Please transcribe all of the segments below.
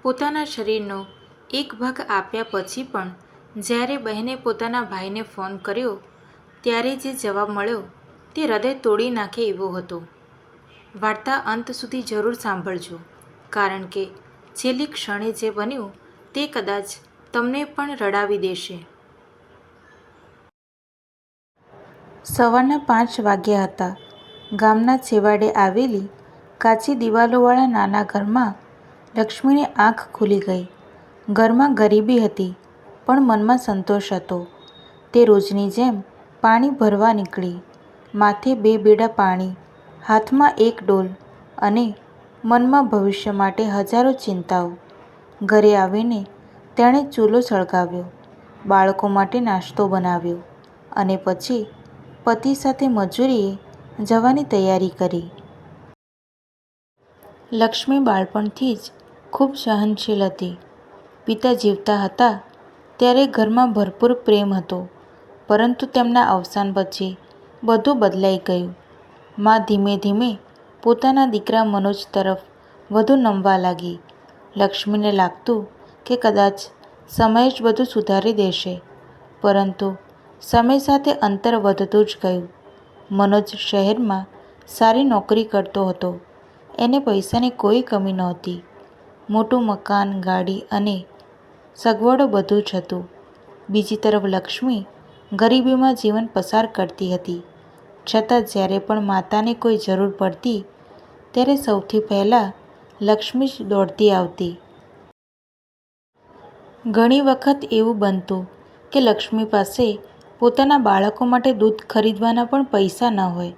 પોતાના શરીરનો એક ભાગ આપ્યા પછી પણ જ્યારે બહેને પોતાના ભાઈને ફોન કર્યો ત્યારે જે જવાબ મળ્યો તે હૃદય તોડી નાખે એવો હતો. વાર્તા અંત સુધી જરૂર સાંભળજો, કારણ કે છેલ્લી ક્ષણે જે બન્યું તે કદાચ તમને પણ રડાવી દેશે. સવારના 5 વાગ્યા હતા. ગામના છેવાડે આવેલી કાચી દિવાલોવાળા નાના ઘરમાં લક્ષ્મીની આંખ ખુલી ગઈ. ઘરમાં ગરીબી હતી, પણ મનમાં સંતોષ હતો. તે રોજની જેમ પાણી ભરવા નીકળી. માથે 2 બેડા પાણી, હાથમાં 1 ડોલ અને મનમાં ભવિષ્ય માટે હજારો ચિંતાઓ. ઘરે આવીને તેણે ચૂલો સળગાવ્યો, બાળકો માટે નાસ્તો બનાવ્યો અને પછી પતિ સાથે મજૂરીએ જવાની તૈયારી કરી. લક્ષ્મી બાળપણથી જ ખૂબ સહનશીલ હતી. પિતા જીવતા હતા ત્યારે ઘરમાં ભરપૂર પ્રેમ હતો, પરંતુ તેમના અવસાન પછી બધું બદલાઈ ગયું. મા ધીમે ધીમે પોતાના દીકરા મનોજ તરફ વધુ નમવા લાગી. લક્ષ્મીને લાગતું કે કદાચ સમય જ બધું સુધારી દેશે, પરંતુ સમય સાથે અંતર વધતું જ ગયું. મનોજ શહેરમાં સારી નોકરી કરતો હતો. એને પૈસાની કોઈ કમી નહોતી. મોટું મકાન, ગાડી અને સગવડો બધું જ હતું. બીજી તરફ લક્ષ્મી ગરીબીમાં જીવન પસાર કરતી હતી. છતાં જ્યારે પણ માતાને કોઈ જરૂર પડતી ત્યારે સૌથી પહેલાં લક્ષ્મી જ દોડતી આવતી. ઘણી વખત એવું બનતું કે લક્ષ્મી પાસે પોતાના બાળકો માટે દૂધ ખરીદવાના પણ પૈસા ન હોય,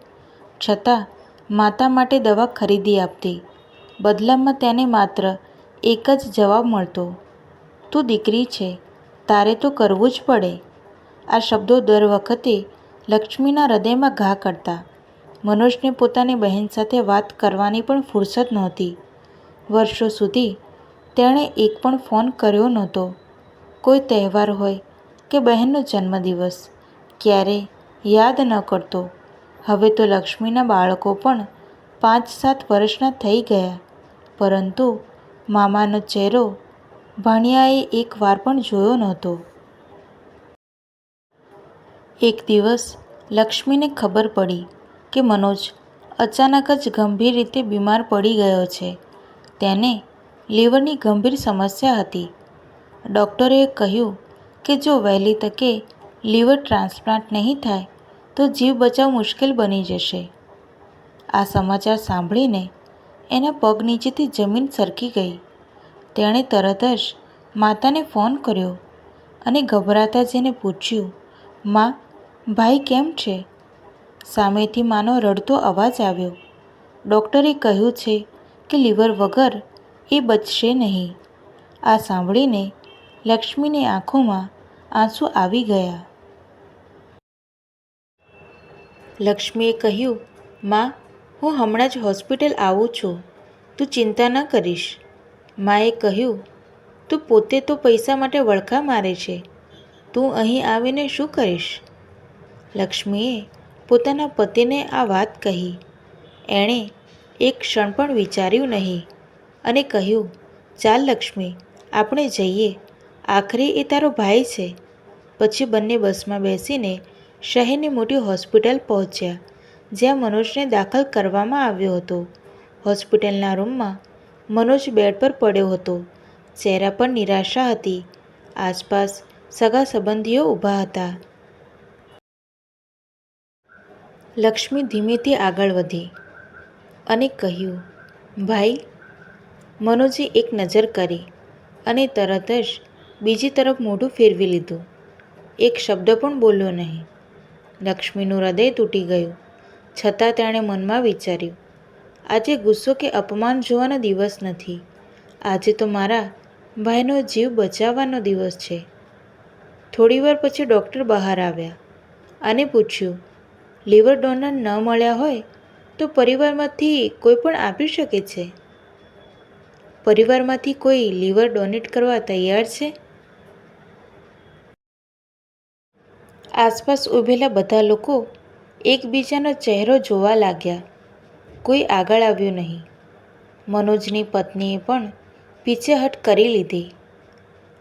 છતાં માતા માટે દવા ખરીદી આપતી. બદલામાં તેને માત્ર એક જ જવાબ મળતો, "તું દીકરી છે, તારે તો કરવું જ પડે." આ શબ્દો દર વખતે લક્ષ્મીના હૃદયમાં ઘા કરતા. મનોજને પોતાની બહેન સાથે વાત કરવાની પણ ફુરસદ નહોતી. વર્ષો સુધી તેણે એક પણ ફોન કર્યો નહોતો. કોઈ તહેવાર હોય કે બહેનનો જન્મદિવસ ક્યારેય યાદ ન કરતો. હવે તો લક્ષ્મીના બાળકો પણ 5-7 વર્ષના થઈ ગયા, પરંતુ મામાનો ચહેરો ભાણિયાએ એક વાર પણ જોયો નહોતો. એક દિવસ લક્ષ્મીને ખબર પડી કે મનોજ અચાનક જ ગંભીર રીતે બીમાર પડી ગયો છે. તેને લીવરની ગંભીર સમસ્યા હતી. ડૉક્ટરે કહ્યું કે જો વહેલી તકે લીવર ટ્રાન્સપ્લાન્ટ નહીં થાય તો જીવ બચાવવો મુશ્કેલ બની જશે. આ સમાચાર સાંભળીને એના પગ નીચેથી જમીન સરકી ગઈ. તેણે તરત જ માતાને ફોન કર્યો અને ગભરાતા જઈને પૂછ્યું, "મા, ભાઈ કેમ છે?" સામેથી માનો રડતો અવાજ આવ્યો, "ડૉક્ટરે કહ્યું છે કે લીવર વગર એ બચશે નહીં." આ સાંભળીને લક્ષ્મીની આંખોમાં આંસુ આવી ગયા. લક્ષ્મીએ કહ્યું, "મા, હું હમણાં જ હોસ્પિટલ આવું છું. તું ચિંતા ન કરીશ." માએ કહ્યું, "તું પોતે તો પૈસા માટે વળખા મારે છે. તું અહીં આવીને શું કરીશ?" લક્ષ્મીએ પોતાના પતિને આ વાત કહી. એણે એક ક્ષણ પણ વિચાર્યું નહીં અને કહ્યું, "ચાલ લક્ષ્મી, આપણે જઈએ. આખરે એ તારો ભાઈ છે." પછી બંને બસમાં બેસીને શહેરની મોટી હોસ્પિટલ પહોંચ્યા, જ્યાં મનોજને દાખલ કરવામાં આવ્યો હતો. હોસ્પિટલના રૂમમાં મનોજ બેડ પર પડ્યો હતો. ચહેરા પર નિરાશા હતી. આસપાસ સગા સંબંધીઓ ઊભા હતા. લક્ષ્મી ધીમેથી આગળ વધી અને કહ્યું, "ભાઈ." મનોજે એક નજર કરી અને તરત જ બીજી તરફ મોઢું ફેરવી લીધું. એક શબ્દ પણ બોલ્યો નહીં. લક્ષ્મીનું હૃદય તૂટી ગયું. છતાં તેણે મનમાં વિચાર્યું, આજે ગુસ્સો કે અપમાન જોવાનો દિવસ નથી. આજે તો મારા ભાઈનો જીવ બચાવવાનો દિવસ છે. થોડીવાર પછી ડૉક્ટર બહાર આવ્યા અને પૂછ્યું, "લીવર ડોનર ન મળ્યા હોય તો પરિવારમાંથી કોઈ પણ આપી શકે છે. પરિવારમાંથી કોઈ લીવર ડોનેટ કરવા તૈયાર છે?" આસપાસ ઊભેલા બધા લોકો એકબીજાનો ચહેરો જોવા લાગ્યા. કોઈ આગળ આવ્યું નહીં. મનોજની પત્નીએ પણ પીછેહટ કરી લીધી.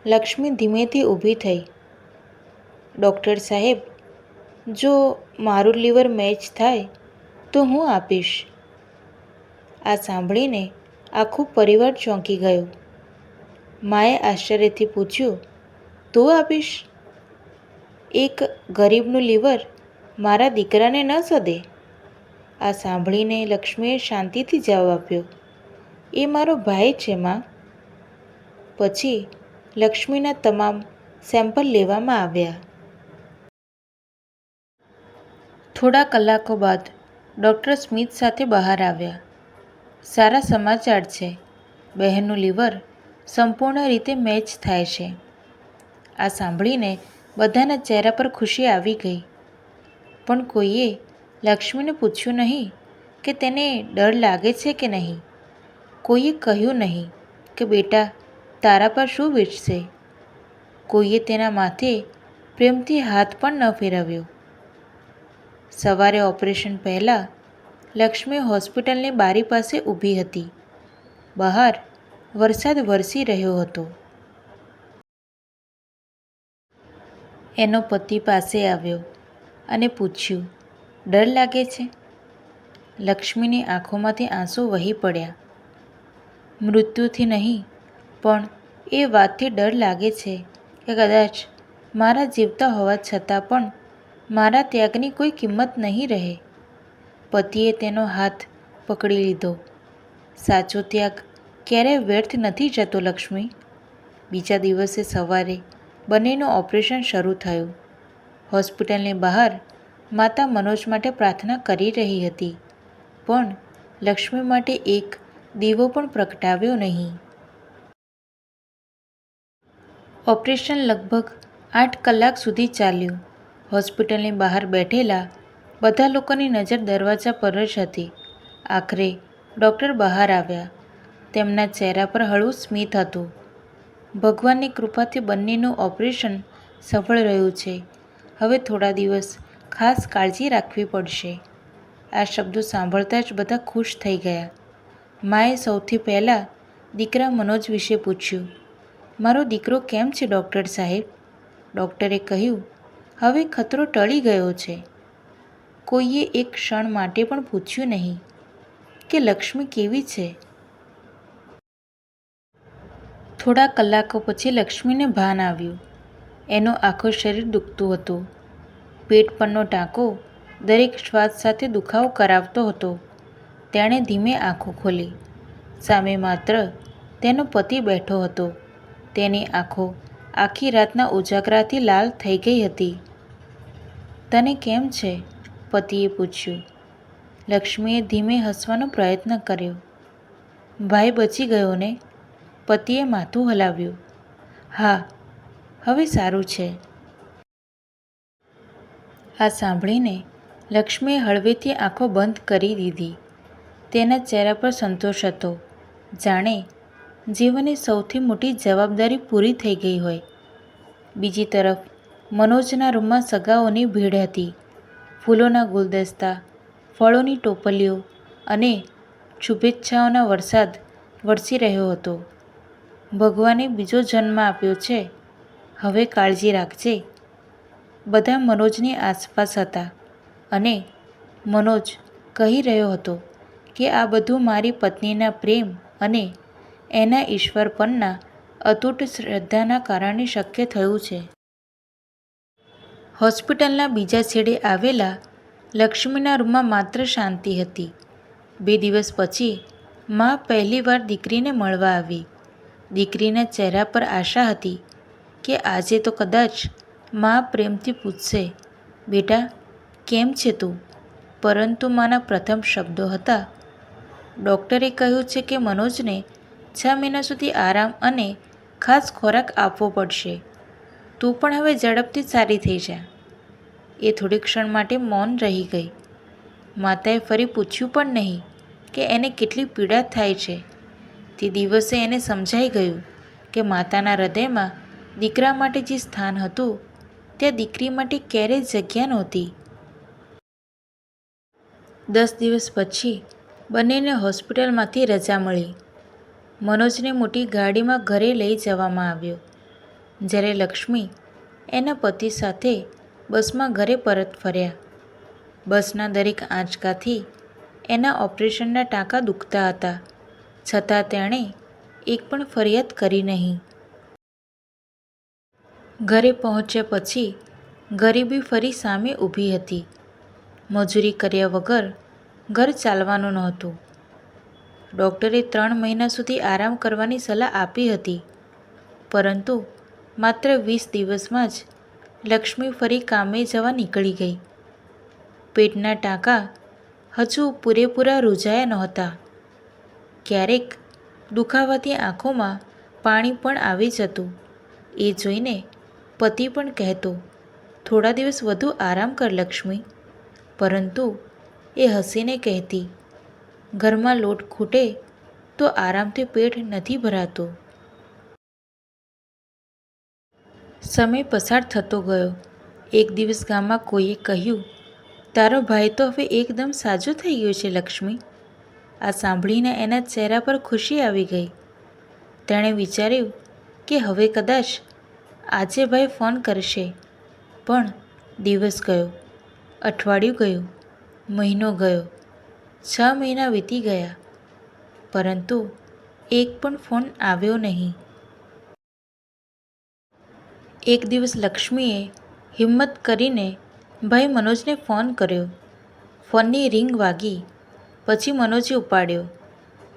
લક્ષ્મી ધીમેથી ઊભી થઈ. ડૉક્ટર સાહેબ, જો મારું લીવર મેચ થાય તો હું આપીશ. આ સાંભળીને આખું પરિવાર ચોંકી ગયું. માએ આશ્ચર્યથી પૂછ્યું, તું આપીશ? એક ગરીબનું લીવર મારા દીકરાને ન સદે? આ સાંભળીને લક્ષ્મીએ શાંતિથી જવાબ આપ્યો, એ મારો ભાઈ છે માં. પછી લક્ષ્મીના તમામ સેમ્પલ લેવામાં આવ્યા. થોડા કલાકો બાદ ડૉક્ટર સ્મિથ સાથે બહાર આવ્યા. સારા સમાચાર છે, બહેનનું લીવર સંપૂર્ણ રીતે મેચ થાય છે. આ સાંભળીને બધાના ચહેરા પર ખુશી આવી ગઈ. પણ કોઈએ લક્ષ્મીને પૂછ્યું નહીં કે તેને ડર લાગે છે કે નહીં. કોઈએ કહ્યું નહીં કે બેટા તારા પર શું વીતશે. કોઈએ તેના માથે પ્રેમથી હાથ પણ ન ફેરવ્યો. સવારે ઓપરેશન પહેલાં લક્ષ્મી હોસ્પિટલની બારી પાસે ઊભી હતી. બહાર વરસાદ વરસી રહ્યો હતો. એનો પતિ પાસે આવ્યો અને પૂછ્યું, ડર લાગે છે? લક્ષ્મીની આંખોમાંથી આંસુ વહી પડ્યા. મૃત્યુથી નહીં, પણ એ વાતથી ડર લાગે છે કે કદાચ મારા જીવતા હોવા છતાં પણ મારા ત્યાગની કોઈ કિંમત નહીં રહે. પતિએ તેનો હાથ પકડી લીધો. સાચો ત્યાગ ક્યારેય વ્યર્થ નથી જતો લક્ષ્મી. બીજા દિવસે સવારે બંનેનું ઓપરેશન શરૂ થયું. હોસ્પિટલની બહાર માતા મનોજ માટે પ્રાર્થના કરી રહી હતી, પણ લક્ષ્મી માટે એક દીવો પણ પ્રગટાવ્યો નહીં. ઓપરેશન લગભગ 8 કલાક સુધી ચાલ્યું. હોસ્પિટલની બહાર બેઠેલા બધા લોકોની નજર દરવાજા પર જ હતી. આખરે ડૉક્ટર બહાર આવ્યા. તેમના ચહેરા પર હળવું સ્મિત હતું. ભગવાનની કૃપાથી બંનેનું ઓપરેશન સફળ રહ્યું છે. હવે થોડા દિવસ ખાસ કાળજી રાખવી પડશે. આ શબ્દો સાંભળતા જ બધા ખુશ થઈ ગયા. માએ સૌથી પહેલાં દીકરા મનોજ વિશે પૂછ્યું. મારો દીકરો કેમ છે ડૉક્ટર સાહેબ? ડૉક્ટરે કહ્યું, હવે ખતરો ટળી ગયો છે. કોઈએ એક ક્ષણ માટે પણ પૂછ્યું નહીં કે લક્ષ્મી કેવી છે. થોડા કલાકો પછી લક્ષ્મીને ભાન આવ્યું. એનું આખું શરીર દુખતું હતું. પેટ પરનો ટાંકો દરેક શ્વાસ સાથે દુખાવો કરાવતો હતો. તેણે ધીમે આંખો ખોલી. સામે માત્ર તેનો પતિ બેઠો હતો. તેની આંખો આખી રાતના ઉજાગરાથી લાલ થઈ ગઈ હતી. તને કેમ છે? પતિએ પૂછ્યું. લક્ષ્મીએ ધીમે હસવાનો પ્રયત્ન કર્યો. ભાઈ બચી ગયો ને? પતિએ માથું હલાવ્યું. હા, હવે સારું છે. આ સાંભળીને લક્ષ્મીએ હળવેથી આંખો બંધ કરી દીધી. તેના ચહેરા પર સંતોષ હતો, જાણે જીવનની સૌથી મોટી જવાબદારી પૂરી થઈ ગઈ હોય. બીજી તરફ મનોજના રૂમમાં સગાઓની ભીડ હતી. ફૂલોના ગુલદસ્તા, ફળોની ટોપલીઓ અને શુભેચ્છાઓના વરસાદ વરસી રહ્યો હતો. ભગવાને બીજો જન્મ આપ્યો છે, હવે કાળજી રાખજે. બધા મનોજની આસપાસ હતા અને મનોજ કહી રહ્યો હતો કે આ બધું મારી પત્નીના પ્રેમ અને એના ઈશ્વર પરના અતૂટ શ્રદ્ધાના કારણે શક્ય થયું છે. હોસ્પિટલના બીજા છેડે આવેલા લક્ષ્મીના રૂમમાં માત્ર શાંતિ હતી. 2 દિવસ પછી મા પહેલીવાર દીકરીને મળવા આવી. દીકરીના ચહેરા પર આશા હતી કે આજે તો કદાચ મા પ્રેમથી પૂછશે, બેટા કેમ છે તું? પરંતુ માના પ્રથમ શબ્દો હતા, ડૉક્ટરે કહ્યું છે કે મનોજને 6 મહિના સુધી આરામ અને ખાસ ખોરાક આપવો પડશે. તું પણ હવે ઝડપથી સારી થઈ જા. એ થોડી ક્ષણ માટે મૌન રહી ગઈ. માતાએ ફરી પૂછ્યું પણ નહીં કે એને કેટલી પીડા થાય છે. તે દિવસે એને સમજાઈ ગયું કે માતાના હૃદયમાં દીકરા માટે જે સ્થાન હતું, ત્યાં દીકરી માટે ક્યારેય જગ્યા નહોતી. 10 દિવસ પછી બંનેને હોસ્પિટલમાંથી રજા મળી. મનોજને મોટી ગાડીમાં ઘરે લઈ જવામાં આવ્યો. જ્યારે લક્ષ્મી એના પતિ સાથે બસમાં ઘરે પરત ફર્યા. બસના દરેક આંચકાથી એના ઓપરેશનના ટાંકા દુખતા હતા, છતાં તેણે એક પણ ફરિયાદ કરી નહીં. ઘરે પહોંચ્યા પછી ગરીબી ફરી સામે ઊભી હતી. મજૂરી કર્યા વગર ઘર ચાલવાનું નહોતું. ડૉક્ટરે 3 મહિના સુધી આરામ કરવાની સલાહ આપી હતી, પરંતુ માત્ર 20 દિવસમાં જ લક્ષ્મી ફરી કામે જવા નીકળી ગઈ. પેટના ટાંકા હજુ પૂરેપૂરા રૂઝાયા નહોતા. ક્યારેક દુખાવાથી આંખોમાં પાણી પણ આવી જતું. એ જોઈને પતિ પણ કહેતો, થોડા દિવસ વધુ આરામ કર લક્ષ્મી. પરંતુ એ હસીને કહેતી, ઘરમાં લોટ ખૂટે તો આરામથી પેટ નથી ભરાતું. સમય પસાર થતો ગયો. એક દિવસ ગામમાં કોઈએ કહ્યું, તારો ભાઈ તો હવે એકદમ સાજો થઈ ગયો છે લક્ષ્મી. આ સાંભળીને એના ચહેરા પર ખુશી આવી ગઈ. તેણે વિચાર્યું કે હવે કદાચ આજે ભાઈ ફોન કરશે. પણ દિવસ ગયો, અઠવાડિયું ગયું, મહિનો ગયો, 6 મહિના વીતી ગયા, પરંતુ એક પણ ફોન આવ્યો નહીં. એક દિવસ લક્ષ્મીએ હિંમત કરીને ભાઈ મનોજને ફોન કર્યો. ફોનની રિંગ વાગી, પછી મનોજે ઉપાડ્યો.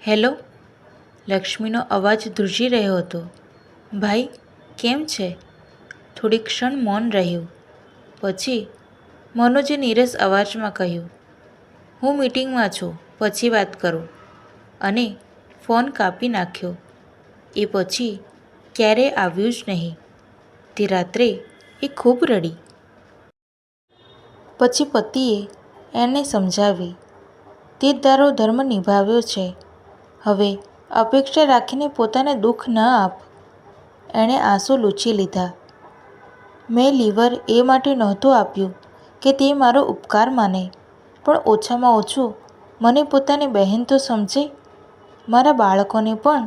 હેલો. લક્ષ્મીનો અવાજ ધ્રુજી રહ્યો હતો. ભાઈ, કેમ છે? થોડી ક્ષણ મૌન રહ્યું. પછી મનોજે નીરસ અવાજમાં કહ્યું, હું મીટિંગમાં છું, પછી વાત કરું. અને ફોન કાપી નાખ્યો. એ પછી ક્યારેય આવ્યું જ નહીં. તે રાત્રે એ ખૂબ રડી. પછી પતિએ એને સમજાવી, તે તારો ધર્મ નિભાવ્યો છે. હવે અપેક્ષા રાખીને પોતાને દુઃખ ન આપ. એણે આંસુ લૂછી લીધા. મેં લીવર એ માટે નહોતું આપ્યું કે તે મારો ઉપકાર માને, પણ ઓછામાં ઓછું મને પોતાની બહેન તો સમજે. મારા બાળકોને પણ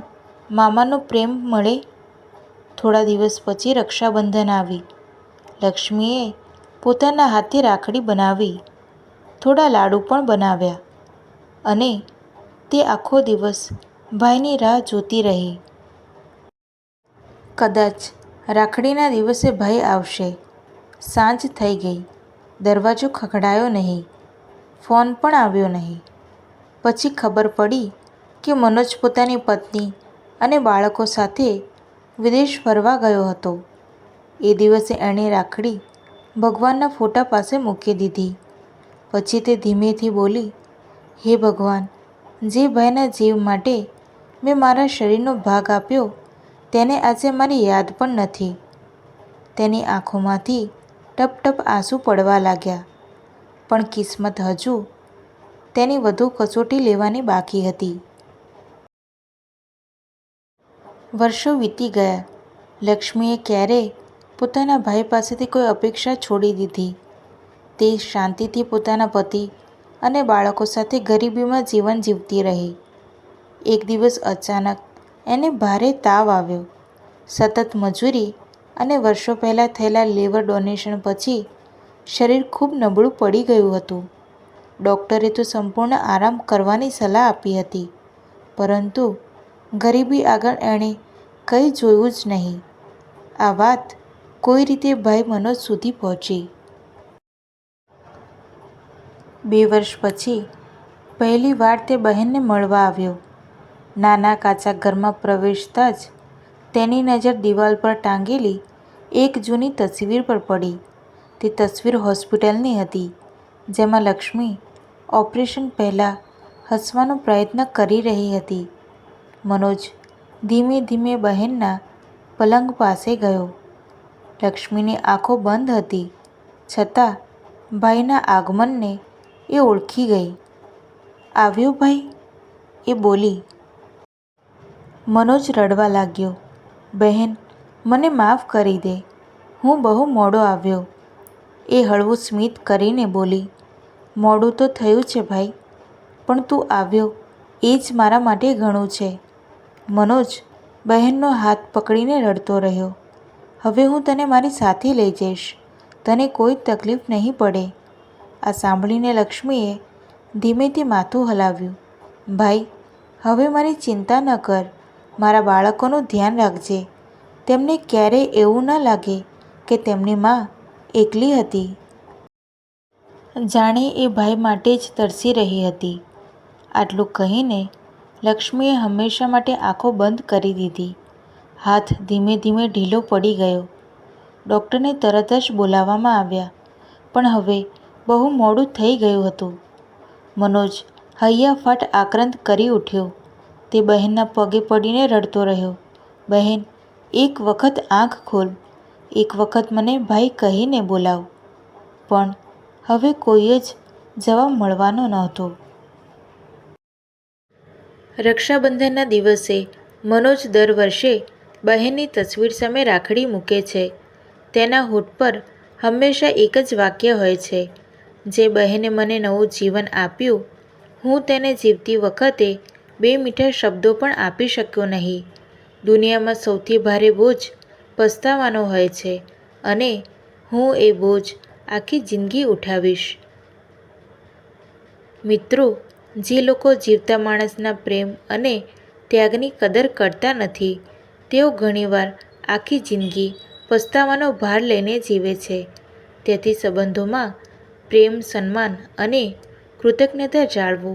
મામાનો પ્રેમ મળે. થોડા દિવસ પછી રક્ષાબંધન આવી. લક્ષ્મીએ પોતાના હાથે રાખડી બનાવી, થોડા લાડુ પણ બનાવ્યા, અને તે આખો દિવસ ભાઈની રાહ જોતી રહી. કદાચ રાખડીના દિવસે ભાઈ આવશે. સાંજ થઈ ગઈ. દરવાજો ખખડાયો નહીં. ફોન પણ આવ્યો નહીં. પછી ખબર પડી કે મનોજ પોતાની પત્ની અને બાળકો સાથે વિદેશ ફરવા ગયો હતો. એ દિવસે એણે રાખડી ભગવાનના ફોટા પાસે મૂકી દીધી. પછી તે ધીમેથી બોલી, હે ભગવાન, જે ભાઈના જીવ માટે મેં મારા શરીરનો ભાગ આપ્યો, તેને આજે મારી યાદ પણ નથી. તેની આંખોમાંથી ટપ ટપ આંસુ પડવા લાગ્યા. પણ કિસ્મત હજુ તેની વધુ કસોટી લેવાની બાકી હતી. વર્ષો વીતી ગયા. લક્ષ્મીએ ક્યારેય પોતાના ભાઈ પાસેથી કોઈ અપેક્ષા છોડી દીધી. તે શાંતિથી પોતાના પતિ અને બાળકો સાથે ગરીબીમાં જીવન જીવતી રહી. એક દિવસ અચાનક એને ભારે તાવ આવ્યો. સતત મજૂરી અને વર્ષો પહેલાં થયેલા લીવર ડોનેશન પછી શરીર ખૂબ નબળું પડી ગયું હતું. ડૉક્ટરે તો સંપૂર્ણ આરામ કરવાની સલાહ આપી હતી, પરંતુ ગરીબી આગળ એણે કંઈ જોયું જ નહીં. આ વાત કોઈ રીતે ભાઈ મનોજ સુધી પહોંચી. 2 વર્ષ પછી પહેલી વાર તે બહેનને મળવા આવ્યો. નાના કાચા ઘરમાં પ્રવેશતા જ તેની નજર દિવાલ પર ટાંગેલી એક જૂની તસવીર પર પડી. તે તસવીર હોસ્પિટલની હતી, જેમાં લક્ષ્મી ઓપરેશન પહેલાં હસવાનો પ્રયત્ન કરી રહી હતી. મનોજ ધીમે ધીમે બહેનના પલંગ પાસે ગયો. લક્ષ્મીની આંખો બંધ હતી, છતાં ભાઈના આગમનને એ ઓળખી ગઈ. આવ્યો ભાઈ? એ બોલી. મનોજ રડવા લાગ્યો. બહેન, મને માફ કરી દે. હું બહુ મોડો આવ્યો. એ હળવું સ્મિત કરીને બોલી. મોડું તો થયું છે ભાઈ, પણ તું આવ્યો એ જ મારા માટે ઘણું છે. મનોજ બહેનનો હાથ પકડીને રડતો રહ્યો. હવે હું તને મારી સાથે લઈ જઈશ. તને કોઈ તકલીફ નહીં પડે. આ સાંભળીને લક્ષ્મીએ ધીમેથી માથું હલાવ્યું. ભાઈ, હવે મારી ચિંતા ન કર. મારા બાળકોનું ધ્યાન રાખજે. તેમને ક્યારેય એવું ન લાગે કે તેમની માં એકલી હતી. જાણે એ ભાઈ માટે જ તરસી રહી હતી. આટલું કહીને લક્ષ્મીએ હંમેશા માટે આંખો બંધ કરી દીધી. હાથ ધીમે ધીમે ઢીલો પડી ગયો. ડૉક્ટરને તરત જ બોલાવવામાં આવ્યા, પણ હવે બહુ મોડું થઈ ગયું હતું. મનોજ હૈયાફાટ આક્રંદ કરી ઉઠ્યો. તે બહેનના પગે પડીને રડતો રહ્યો. બહેન, એક વખત આંખ ખોલ. એક વખત મને ભાઈ કહીને બોલાવ. પણ હવે કોઈ જ જવાબ મળવાનો નહોતો. રક્ષાબંધનના દિવસે મનોજ દર વર્ષે બહેનની તસવીર સામે રાખડી મૂકે છે. તેના હોઠ પર હંમેશા એક જ વાક્ય હોય છે, જે બહેને મને નવું જીવન આપ્યું. હું તેને જીવતી વખતે 2 મીઠા શબ્દો પણ આપી શક્યો નહીં. દુનિયામાં સૌથી ભારે બોજ પસ્તાવાનો હોય છે, અને હું એ બોજ આખી જિંદગી ઉઠાવીશ. મિત્રો, જે લોકો જીવતા માણસના પ્રેમ અને ત્યાગની કદર કરતા નથી, તેઓ ઘણીવાર આખી જિંદગી પસ્તાવાનો ભાર લઈને જીવે છે. તેથી સંબંધોમાં પ્રેમ, સન્માન અને કૃતજ્ઞતા જાળવો,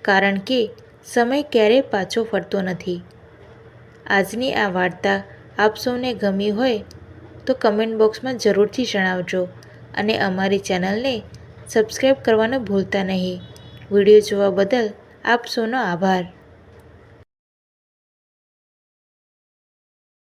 કારણ કે સમય ક્યારેય પાછો ફરતો નથી. આજની આ વાર્તા આપ સૌને ગમી હોય તો કમેન્ટ બોક્સમાં જરૂરથી જણાવજો, અને અમારી ચેનલને સબસ્ક્રાઈબ કરવાનું ભૂલતા નહીં. વિડીયો જોવા બદલ આપ સૌનો આભાર.